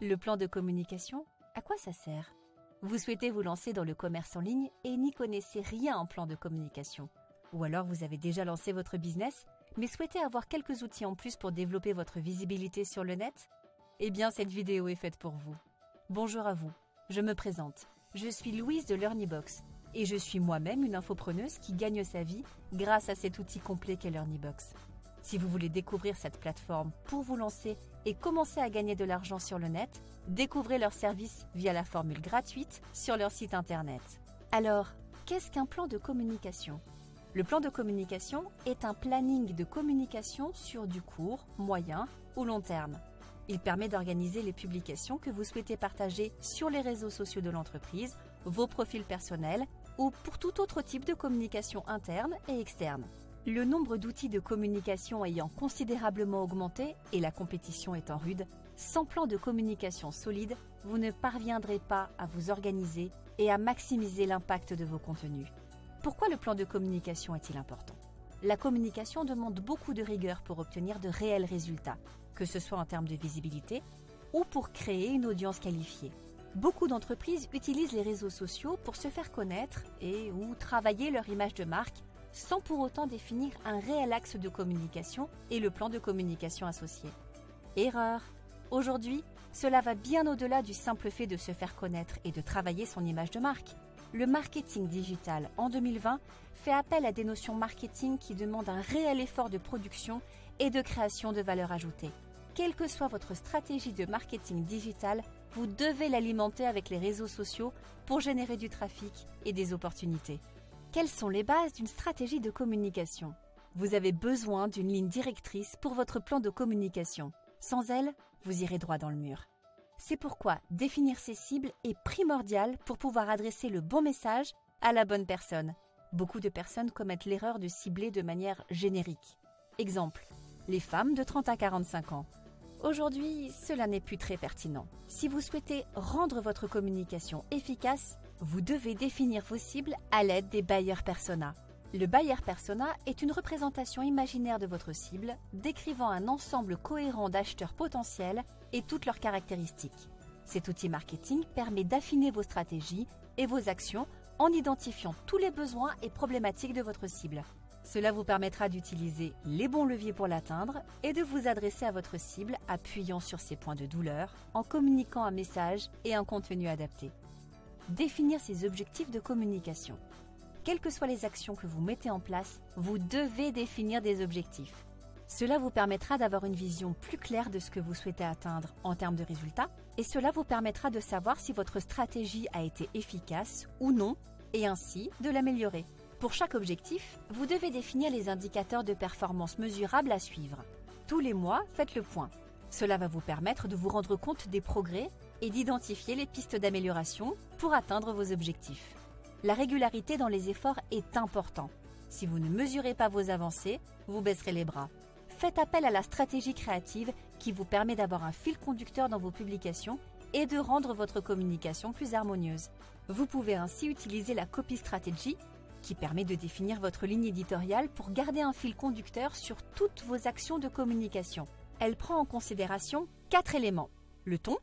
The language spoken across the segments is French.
Le plan de communication, à quoi ça sert? Vous souhaitez vous lancer dans le commerce en ligne et n'y connaissez rien en plan de communication. Ou alors vous avez déjà lancé votre business, mais souhaitez avoir quelques outils en plus pour développer votre visibilité sur le net? Eh bien, cette vidéo est faite pour vous. Bonjour à vous, je me présente. Je suis Louise de LearnyBox et je suis moi-même une infopreneuse qui gagne sa vie grâce à cet outil complet qu'est LearnyBox. Si vous voulez découvrir cette plateforme pour vous lancer et commencer à gagner de l'argent sur le net, découvrez leurs services via la formule gratuite sur leur site internet. Alors, qu'est-ce qu'un plan de communication? Le plan de communication est un planning de communication sur du court, moyen ou long terme. Il permet d'organiser les publications que vous souhaitez partager sur les réseaux sociaux de l'entreprise, vos profils personnels ou pour tout autre type de communication interne et externe. Le nombre d'outils de communication ayant considérablement augmenté et la compétition étant rude, sans plan de communication solide, vous ne parviendrez pas à vous organiser et à maximiser l'impact de vos contenus. Pourquoi le plan de communication est-il important? La communication demande beaucoup de rigueur pour obtenir de réels résultats, que ce soit en termes de visibilité ou pour créer une audience qualifiée. Beaucoup d'entreprises utilisent les réseaux sociaux pour se faire connaître et ou travailler leur image de marque sans pour autant définir un réel axe de communication et le plan de communication associé. Erreur! Aujourd'hui, cela va bien au-delà du simple fait de se faire connaître et de travailler son image de marque. Le marketing digital en 2020 fait appel à des notions marketing qui demandent un réel effort de production et de création de valeur ajoutée. Quelle que soit votre stratégie de marketing digital, vous devez l'alimenter avec les réseaux sociaux pour générer du trafic et des opportunités. Quelles sont les bases d'une stratégie de communication? Vous avez besoin d'une ligne directrice pour votre plan de communication. Sans elle, vous irez droit dans le mur. C'est pourquoi définir ses cibles est primordial pour pouvoir adresser le bon message à la bonne personne. Beaucoup de personnes commettent l'erreur de cibler de manière générique. Exemple, les femmes de 30 à 45 ans. Aujourd'hui, cela n'est plus très pertinent. Si vous souhaitez rendre votre communication efficace, vous devez définir vos cibles à l'aide des buyer persona. Le buyer persona est une représentation imaginaire de votre cible, décrivant un ensemble cohérent d'acheteurs potentiels et toutes leurs caractéristiques. Cet outil marketing permet d'affiner vos stratégies et vos actions en identifiant tous les besoins et problématiques de votre cible. Cela vous permettra d'utiliser les bons leviers pour l'atteindre et de vous adresser à votre cible appuyant sur ses points de douleur en communiquant un message et un contenu adapté. Définir ses objectifs de communication. Quelles que soient les actions que vous mettez en place, vous devez définir des objectifs. Cela vous permettra d'avoir une vision plus claire de ce que vous souhaitez atteindre en termes de résultats et cela vous permettra de savoir si votre stratégie a été efficace ou non et ainsi de l'améliorer. Pour chaque objectif, vous devez définir les indicateurs de performance mesurables à suivre. Tous les mois, faites le point. Cela va vous permettre de vous rendre compte des progrès et d'identifier les pistes d'amélioration pour atteindre vos objectifs. La régularité dans les efforts est important. Si vous ne mesurez pas vos avancées, vous baisserez les bras. Faites appel à la stratégie créative qui vous permet d'avoir un fil conducteur dans vos publications et de rendre votre communication plus harmonieuse. Vous pouvez ainsi utiliser la copy strategy qui permet de définir votre ligne éditoriale pour garder un fil conducteur sur toutes vos actions de communication. Elle prend en considération 4 éléments. Le ton,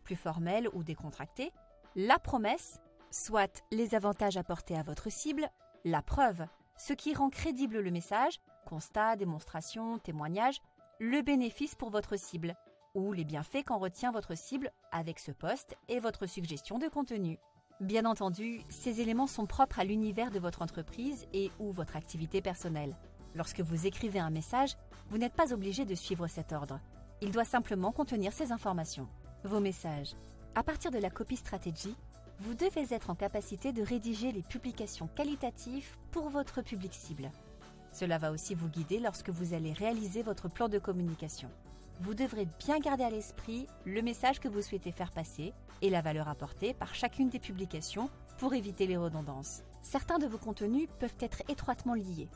plus formel ou décontracté, la promesse, soit les avantages apportés à votre cible, la preuve, ce qui rend crédible le message, constat, démonstration, témoignage, le bénéfice pour votre cible, ou les bienfaits qu'en retient votre cible avec ce post et votre suggestion de contenu. Bien entendu, ces éléments sont propres à l'univers de votre entreprise et ou votre activité personnelle. Lorsque vous écrivez un message, vous n'êtes pas obligé de suivre cet ordre. Il doit simplement contenir ces informations. Vos messages. À partir de la copy strategy, vous devez être en capacité de rédiger les publications qualitatives pour votre public cible. Cela va aussi vous guider lorsque vous allez réaliser votre plan de communication. Vous devrez bien garder à l'esprit le message que vous souhaitez faire passer et la valeur apportée par chacune des publications pour éviter les redondances. Certains de vos contenus peuvent être étroitement liés.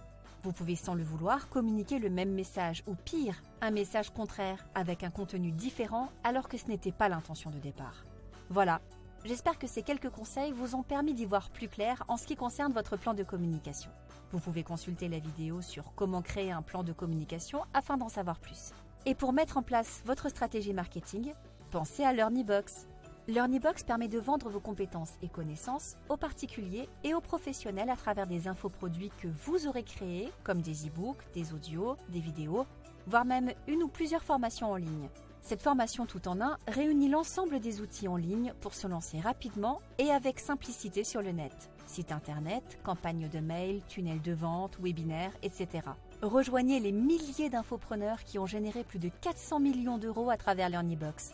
Vous pouvez sans le vouloir communiquer le même message ou pire, un message contraire avec un contenu différent alors que ce n'était pas l'intention de départ. Voilà, j'espère que ces quelques conseils vous ont permis d'y voir plus clair en ce qui concerne votre plan de communication. Vous pouvez consulter la vidéo sur comment créer un plan de communication afin d'en savoir plus. Et pour mettre en place votre stratégie marketing, Pensez à LearnyBox. LearnyBox permet de vendre vos compétences et connaissances aux particuliers et aux professionnels à travers des infoproduits que vous aurez créés, comme des e-books, des audios, des vidéos, voire même une ou plusieurs formations en ligne. Cette formation tout en un réunit l'ensemble des outils en ligne pour se lancer rapidement et avec simplicité sur le net. Site internet, campagne de mail, tunnel de vente, webinaire, etc. Rejoignez les milliers d'infopreneurs qui ont généré plus de 400 millions d'euros à travers LearnyBox.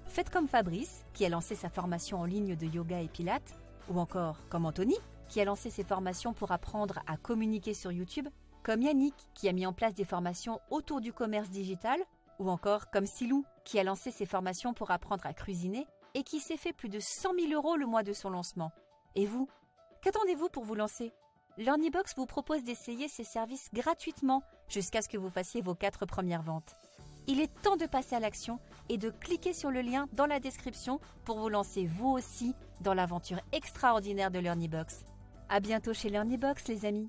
Faites comme Fabrice, qui a lancé sa formation en ligne de yoga et pilates, ou encore comme Anthony, qui a lancé ses formations pour apprendre à communiquer sur YouTube, comme Yannick, qui a mis en place des formations autour du commerce digital, ou encore comme Silou, qui a lancé ses formations pour apprendre à cuisiner et qui s'est fait plus de 100 000 euros le mois de son lancement. Et vous? Qu'attendez-vous pour vous lancer? LearnyBox vous propose d'essayer ses services gratuitement jusqu'à ce que vous fassiez vos 4 premières ventes. Il est temps de passer à l'action et de cliquer sur le lien dans la description pour vous lancer vous aussi dans l'aventure extraordinaire de LearnyBox. À bientôt chez LearnyBox les amis.